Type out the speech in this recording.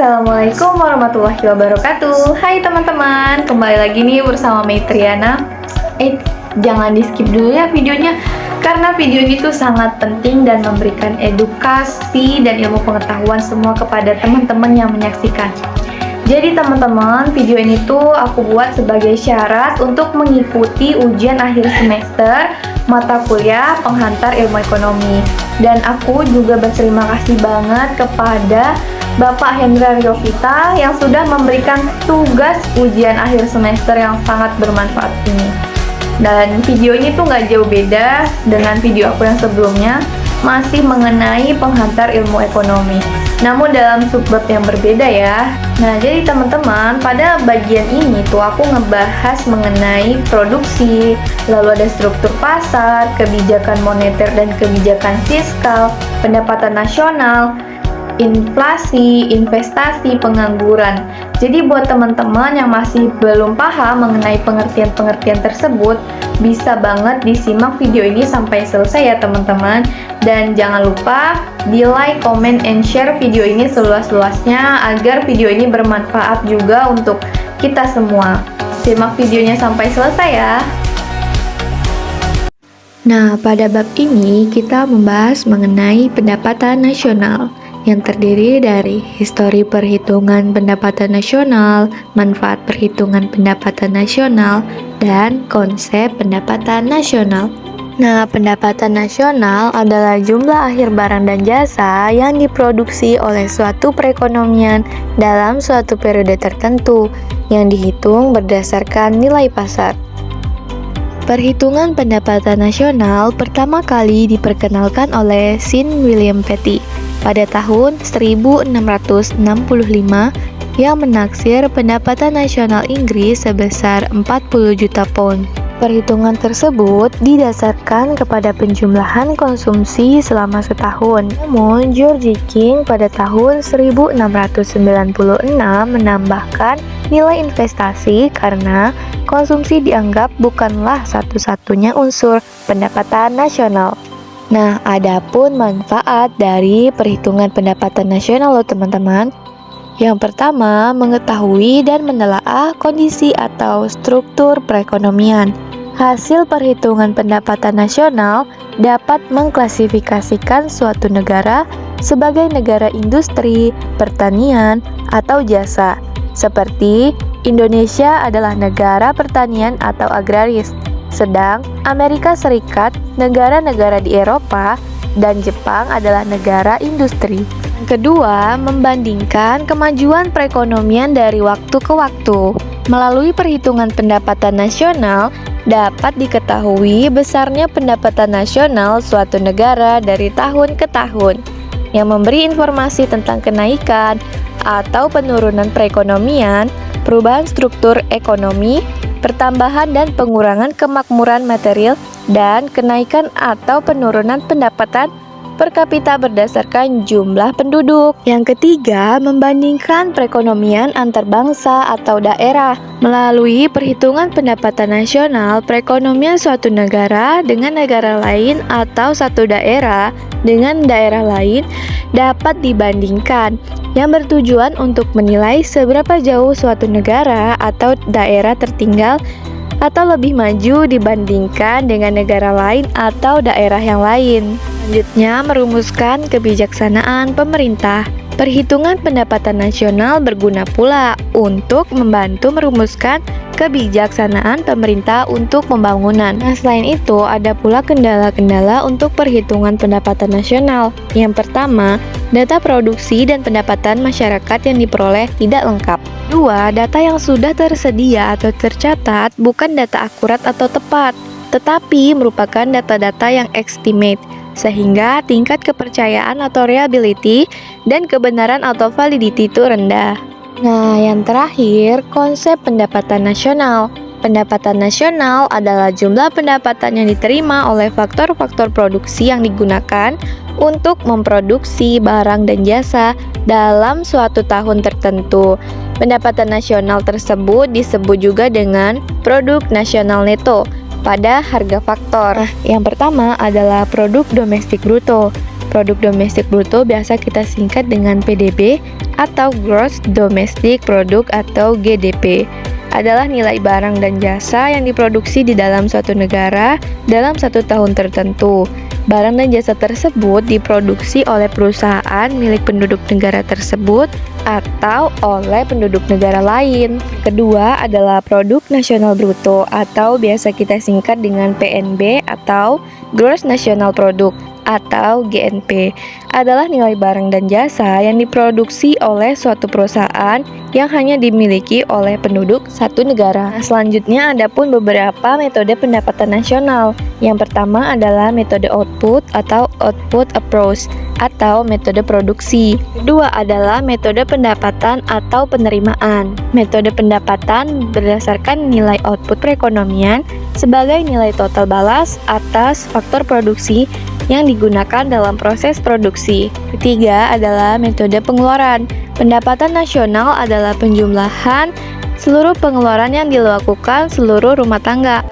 Assalamualaikum warahmatullahi wabarakatuh. Hai teman-teman, kembali lagi nih bersama Maitriana. Jangan di skip dulu ya videonya, karena video ini tuh sangat penting dan memberikan edukasi dan ilmu pengetahuan semua kepada teman-teman yang menyaksikan. Jadi teman-teman, video ini tuh aku buat sebagai syarat untuk mengikuti ujian akhir semester mata kuliah penghantar ilmu ekonomi. Dan aku juga berterima kasih banget kepada Bapak Hendra Riovita yang sudah memberikan tugas ujian akhir semester yang sangat bermanfaat ini. Dan video ini tuh nggak jauh beda dengan video aku yang sebelumnya, masih mengenai penghantar ilmu ekonomi, namun dalam subbab yang berbeda ya. Nah, jadi teman-teman, pada bagian ini tuh aku ngebahas mengenai produksi, lalu ada struktur pasar, kebijakan moneter dan kebijakan fiskal, pendapatan nasional, inflasi, investasi, pengangguran. Jadi buat teman-teman yang masih belum paham mengenai pengertian-pengertian tersebut, bisa banget disimak video ini sampai selesai ya teman-teman. Dan jangan lupa di like, comment, and share video ini seluas-luasnya agar video ini bermanfaat juga untuk kita semua. Simak videonya sampai selesai ya. Nah, pada bab ini kita membahas mengenai pendapatan nasional yang terdiri dari histori perhitungan pendapatan nasional, manfaat perhitungan pendapatan nasional, dan konsep pendapatan nasional. Nah, pendapatan nasional adalah jumlah akhir barang dan jasa yang diproduksi oleh suatu perekonomian dalam suatu periode tertentu yang dihitung berdasarkan nilai pasar. Perhitungan pendapatan nasional pertama kali diperkenalkan oleh Sir William Petty pada tahun 1665 yang menaksir pendapatan nasional Inggris sebesar 40 juta pound. Perhitungan tersebut didasarkan kepada penjumlahan konsumsi selama setahun. Namun, George King pada tahun 1696 menambahkan nilai investasi karena konsumsi dianggap bukanlah satu-satunya unsur pendapatan nasional. Nah, adapun manfaat dari perhitungan pendapatan nasional loh teman-teman. Yang pertama, mengetahui dan menelaah kondisi atau struktur perekonomian. Hasil perhitungan pendapatan nasional dapat mengklasifikasikan suatu negara sebagai negara industri, pertanian, atau jasa. Seperti Indonesia adalah negara pertanian atau agraris, sedang Amerika Serikat, negara-negara di Eropa, dan Jepang adalah negara industri. Kedua, membandingkan kemajuan perekonomian dari waktu ke waktu. Melalui perhitungan pendapatan nasional, dapat diketahui besarnya pendapatan nasional suatu negara dari tahun ke tahun, yang memberi informasi tentang kenaikan atau penurunan perekonomian, perubahan struktur ekonomi, pertambahan dan pengurangan kemakmuran material, dan kenaikan atau penurunan pendapatan per kapita berdasarkan jumlah penduduk. Yang ketiga, membandingkan perekonomian antar bangsa atau daerah. Melalui perhitungan pendapatan nasional, perekonomian suatu negara dengan negara lain atau satu daerah dengan daerah lain dapat dibandingkan, yang bertujuan untuk menilai seberapa jauh suatu negara atau daerah tertinggal atau lebih maju dibandingkan dengan negara lain atau daerah yang lain. Selanjutnya, merumuskan kebijaksanaan pemerintah. Perhitungan pendapatan nasional berguna pula untuk membantu merumuskan kebijaksanaan pemerintah untuk pembangunan. Nah, selain itu, ada pula kendala-kendala untuk perhitungan pendapatan nasional. Yang pertama, data produksi dan pendapatan masyarakat yang diperoleh tidak lengkap. Dua, data yang sudah tersedia atau tercatat bukan data akurat atau tepat, tetapi merupakan data-data yang estimate, sehingga tingkat kepercayaan atau reliability dan kebenaran atau validity itu rendah. Nah, yang terakhir, konsep pendapatan nasional. Pendapatan nasional adalah jumlah pendapatan yang diterima oleh faktor-faktor produksi yang digunakan untuk memproduksi barang dan jasa dalam suatu tahun tertentu. Pendapatan nasional tersebut disebut juga dengan produk nasional neto pada harga faktor. Yang pertama adalah produk domestik bruto. Produk domestik bruto biasa kita singkat dengan PDB atau Gross Domestic Product atau GDP. Adalah nilai barang dan jasa yang diproduksi di dalam suatu negara dalam satu tahun tertentu. Barang dan jasa tersebut diproduksi oleh perusahaan milik penduduk negara tersebut atau oleh penduduk negara lain. Kedua adalah produk nasional bruto atau biasa kita singkat dengan PNB atau Gross National Product atau GNP, adalah nilai barang dan jasa yang diproduksi oleh suatu perusahaan yang hanya dimiliki oleh penduduk satu negara. Nah, selanjutnya ada pun beberapa metode pendapatan nasional. Yang pertama adalah metode output atau output approach atau metode produksi. Kedua adalah metode pendapatan atau penerimaan. Metode pendapatan berdasarkan nilai output perekonomian sebagai nilai total balas atas faktor produksi yang digunakan dalam proses produksi. Ketiga adalah metode pengeluaran. Pendapatan nasional adalah penjumlahan seluruh pengeluaran yang dilakukan seluruh rumah tangga